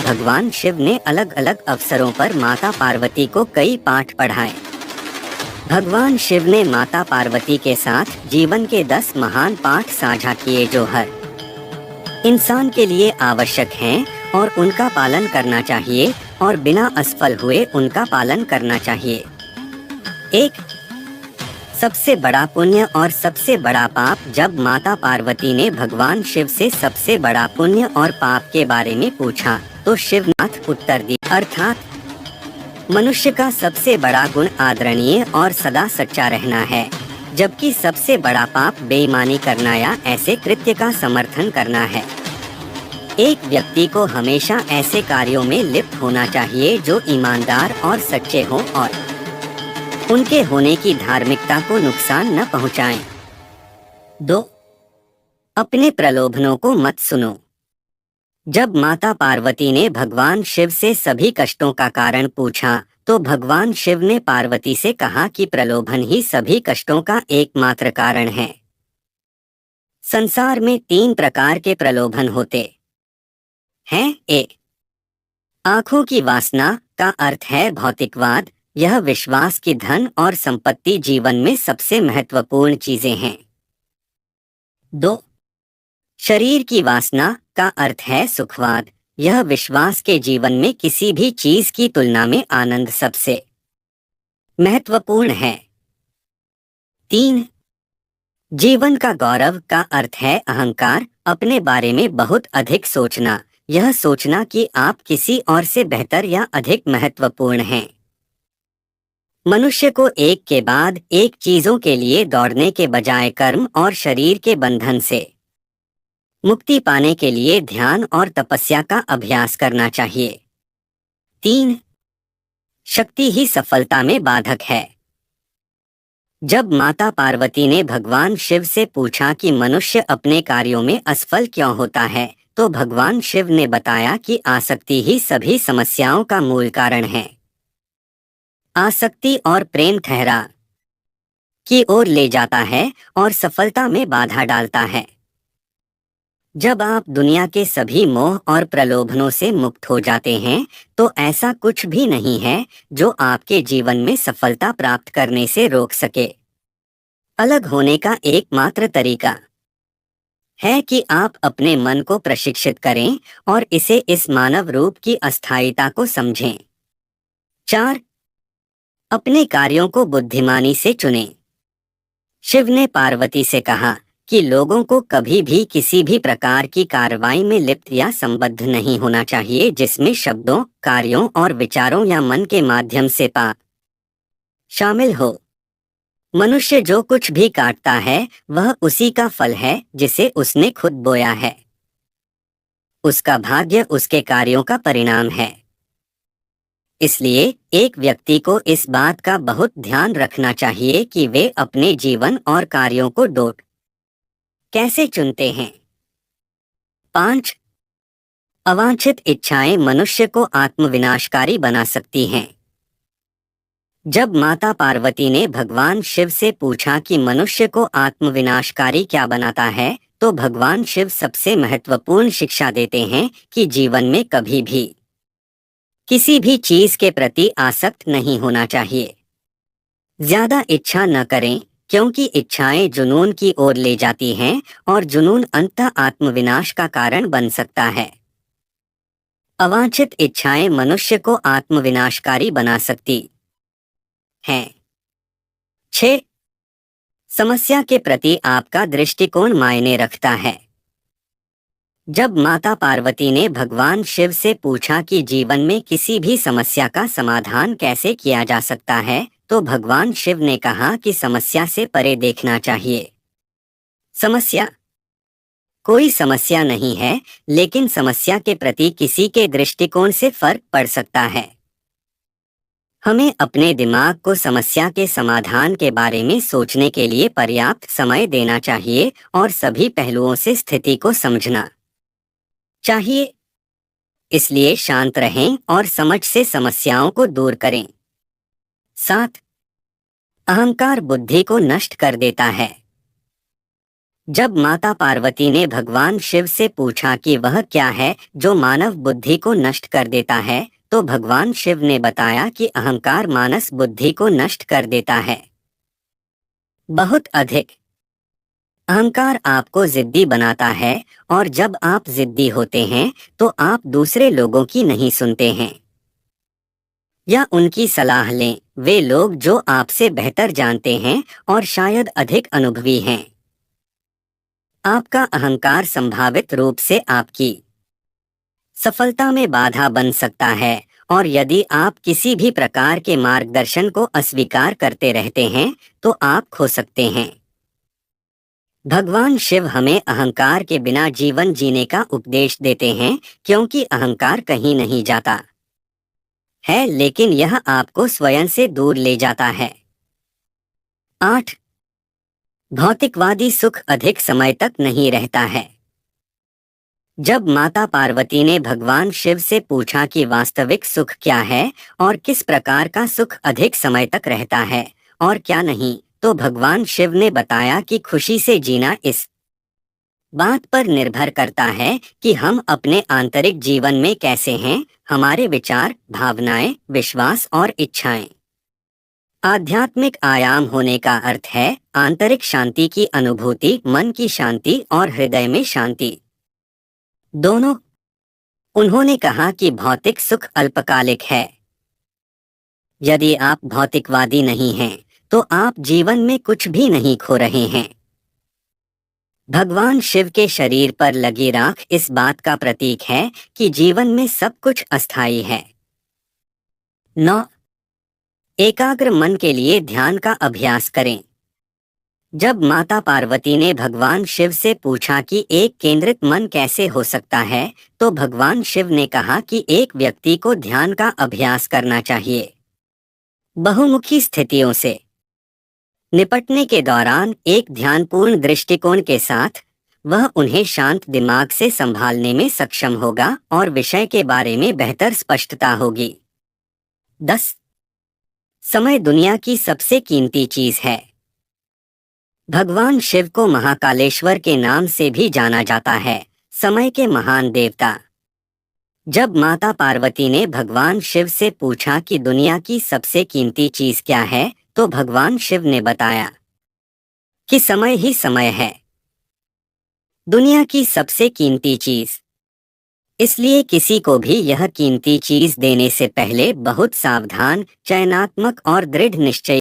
भगवान शिव ने अलग अलग अवसरों पर माता पार्वती को कई पाठ पढ़ाए। भगवान शिव ने माता पार्वती के साथ जीवन के 10 महान पाठ साझा किए जो हर इंसान के लिए आवश्यक हैं और उनका पालन करना चाहिए और बिना असफल हुए उनका पालन करना चाहिए। 1. सबसे बड़ा पुण्य और सबसे बड़ा पाप। जब माता पार्वती ने भगवान शिव से सबसे बड़ा पुण्य और पाप के बारे में पूछा तो शिवनाथ उत्तर दिया, अर्थात मनुष्य का सबसे बड़ा गुण आदरणीय और सदा सच्चा रहना है, जबकि सबसे बड़ा पाप बेईमानी करना या ऐसे कृत्य का समर्थन करना है। एक व्यक्ति को हमेशा ऐसे कार्यों में लिप्त होना चाहिए जो ईमानदार और सच्चे हों और उनके होने की धार्मिकता को नुकसान न पहुंचाएं। 2. अपने प्रलोभनों को मत सुनो। जब माता पार्वती ने भगवान शिव से सभी कष्टों का कारण पूछा तो भगवान शिव ने पार्वती से कहा कि प्रलोभन ही सभी कष्टों का एकमात्र कारण है। संसार में 3 प्रकार के प्रलोभन होते हैं। ए. आंखों की वासना का अर्थ है भौतिकवाद। यह विश्वास की धन और संपत्ति जीवन में सबसे महत्वपूर्ण चीजें हैं। 2. शरीर की वासना का अर्थ है सुखवाद। यह विश्वास के जीवन में किसी भी चीज की तुलना में आनंद सबसे महत्वपूर्ण है। 3. जीवन का गौरव का अर्थ है अहंकार, अपने बारे में बहुत अधिक सोचना। यह सोचना कि आप किसी और से बेहतर या अधिक महत्वपूर्ण हैं। मनुष्य को एक के बाद एक चीजों के लिए दौड़ने के बजाय कर्म और शरीर के बंधन से मुक्ति पाने के लिए ध्यान और तपस्या का अभ्यास करना चाहिए। 3. शक्ति ही सफलता में बाधक है। जब माता पार्वती ने भगवान शिव से पूछा कि मनुष्य अपने कार्यों में असफल क्यों होता है तो भगवान शिव ने बताया कि आसक्ति ही सभी समस्याओं का मूल कारण है। आसक्ति और प्रेम ठहरा की ओर ले जाता है और सफलता में बाधा डालता है। जब आप दुनिया के सभी मोह और प्रलोभनों से मुक्त हो जाते हैं तो ऐसा कुछ भी नहीं है जो आपके जीवन में सफलता प्राप्त करने से रोक सके। अलग होने का एकमात्र तरीका है कि आप अपने मन को प्रशिक्षित करें और इसे इस मानव रूप की अस्थायीता को समझें। 4. अपने कार्यों को बुद्धिमानी से चुनें। शिव ने पार्वती से कहा कि लोगों को कभी भी किसी भी प्रकार की कार्रवाई में लिप्त या संबद्ध नहीं होना चाहिए जिसमें शब्दों, कार्यों और विचारों या मन के माध्यम से पाप शामिल हो। मनुष्य जो कुछ भी काटता है वह उसी का फल है जिसे उसने खुद बोया है। उसका भाग्य उसके कार्यों का परिणाम है। इसलिए एक व्यक्ति को इस बात का बहुत ध्यान रखना चाहिए कि वे अपने जीवन और कार्यों को कैसे चुनते हैं। 5. अवांछित इच्छाएं मनुष्य को आत्मविनाशकारी बना सकती हैं। जब माता पार्वती ने भगवान शिव से पूछा कि मनुष्य को आत्मविनाशकारी क्या बनाता है तो भगवान शिव सबसे महत्वपूर्ण शिक्षा देते हैं कि जीवन में कभी भी किसी भी चीज के प्रति आसक्त नहीं होना चाहिए। ज्यादा इच्छा न करें क्योंकि इच्छाएं जुनून की ओर ले जाती हैं और जुनून अंततः आत्मविनाश का कारण बन सकता है। अवांछित इच्छाएं मनुष्य को आत्मविनाशकारी बना सकती हैं। 6. समस्या के प्रति आपका दृष्टिकोण मायने रखता है। जब माता पार्वती ने भगवान शिव से पूछा कि जीवन में किसी भी समस्या का समाधान कैसे किया जा सकता है तो भगवान शिव ने कहा कि समस्या से परे देखना चाहिए। समस्या कोई समस्या नहीं है, लेकिन समस्या के प्रति किसी के दृष्टिकोण से फर्क पड़ सकता है। हमें अपने दिमाग को समस्या के समाधान के बारे में सोचने के लिए पर्याप्त समय देना चाहिए और सभी पहलुओं से स्थिति को समझना चाहिए। इसलिए शांत रहें और समझ से समस्याओं को दूर करें। 7. अहंकार बुद्धि को नष्ट कर देता है। जब माता पार्वती ने भगवान शिव से पूछा कि वह क्या है जो मानव बुद्धि को नष्ट कर देता है, तो भगवान शिव ने बताया कि अहंकार मानस बुद्धि को नष्ट कर देता है। बहुत अधिक अहंकार आपको जिद्दी बनाता है, और जब आप जिद्दी होते हैं तो आप दूसरे लोगों की नहीं सुनते हैं या उनकी सलाह लें, वे लोग जो आपसे बेहतर जानते हैं और शायद अधिक अनुभवी हैं। आपका अहंकार संभावित रूप से आपकी सफलता में बाधा बन सकता है, और यदि आप किसी भी प्रकार के मार्गदर्शन को अस्वीकार करते रहते हैं तो आप खो सकते हैं। भगवान शिव हमें अहंकार के बिना जीवन जीने का उपदेश देते हैं, क्योंकि अहंकार कहीं नहीं जाता है, लेकिन यह आपको स्वयं से दूर ले जाता है। 8. भौतिकवादी सुख अधिक समय तक नहीं रहता है। जब माता पार्वती ने भगवान शिव से पूछा कि वास्तविक सुख क्या है और किस प्रकार का सुख अधिक समय तक रहता है और क्या नहीं, तो भगवान शिव ने बताया कि खुशी से जीना इस बात पर निर्भर करता है कि हम अपने आंतरिक जीवन में कैसे हैं, हमारे विचार, भावनाएं, विश्वास और इच्छाएं। आध्यात्मिक आयाम होने का अर्थ है आंतरिक शांति की अनुभूति, मन की शांति और हृदय में शांति दोनों। उन्होंने कहा कि भौतिक सुख अल्पकालिक है। यदि आप भौतिकवादी नहीं हैं तो आप जीवन में कुछ भी नहीं खो रहे हैं। भगवान शिव के शरीर पर लगी राख इस बात का प्रतीक है कि जीवन में सब कुछ अस्थायी है। 9. एकाग्र मन के लिए ध्यान का अभ्यास करें। जब माता पार्वती ने भगवान शिव से पूछा कि एक केंद्रित मन कैसे हो सकता है, तो भगवान शिव ने कहा कि एक व्यक्ति को ध्यान का अभ्यास करना चाहिए। बहुमुखी स्थितियों से निपटने के दौरान एक ध्यानपूर्ण दृष्टिकोण के साथ वह उन्हें शांत दिमाग से संभालने में सक्षम होगा और विषय के बारे में बेहतर स्पष्टता होगी। 10. समय दुनिया की सबसे कीमती चीज है। भगवान शिव को महाकालेश्वर के नाम से भी जाना जाता है, समय के महान देवता। जब माता पार्वती ने भगवान शिव से पूछा कि दुनिया की सबसे कीमती चीज क्या है, तो भगवान शिव ने बताया कि समय ही समय है, दुनिया की सबसे कीमती चीज। इसलिए किसी को भी यह कीमती चीज देने से पहले बहुत सावधान, चयनात्मक और दृढ़ निश्चय